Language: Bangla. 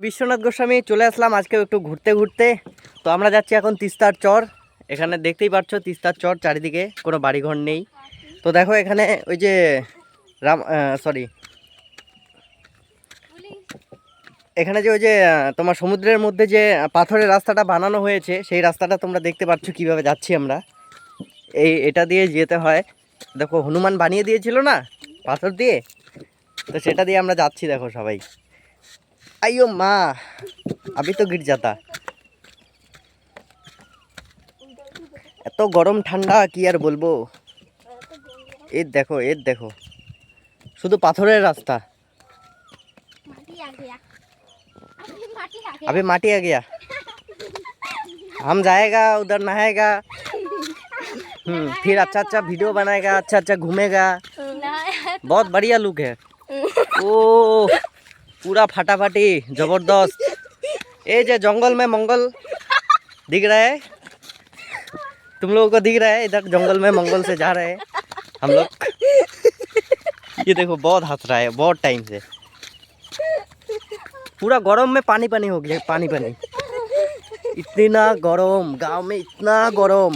বিশ্বনাথ গোস্বামী চলে আসলাম আজকে একটু ঘুরতে ঘুরতে। তো আমরা যাচ্ছি এখন তিস্তার চর। এখানে দেখতেই পাচ্ছ তিস্তার চর, চারিদিকে কোনো বাড়িঘর নেই। তো দেখো এখানে ওই যে সরি, এখানে যে ওই যে তোমার সমুদ্রের মধ্যে যে পাথরের রাস্তাটা বানানো হয়েছে, সেই রাস্তাটা তোমরা দেখতে পাচ্ছ কিভাবে যাচ্ছি আমরা। এটা দিয়ে যেতে হয়। দেখো হনুমান বানিয়ে দিয়েছিল না পাথর দিয়ে, তো সেটা দিয়ে আমরা যাচ্ছি। দেখো সবাই, আইও মা আবি তো গির যাতা। এত গরম ঠান্ডা কি আর বলবো। এর দেখো শুধু পাথরের রাস্তা। अभी माटी आ गया, हम जाएगा उधर नहाएगा, फिर अच्छा अच्छा वीडियो बनाएगा, अच्छा अच्छा घूमेगा। बहुत बढ़िया लुक है। ओ पूरा फटाफटी जबरदस्त। ये जो जंगल में मंगल दिख रहा है, तुम लोगों को दिख रहा है? इधर जंगल में मंगल से जा रहे हैं हम लोग। ये देखो बहुत हंस रहा है बहुत टाइम से। पूरा गरम में पानी पानी हो गया, पानी पानी। इतना गरम गांव में, इतना गरम।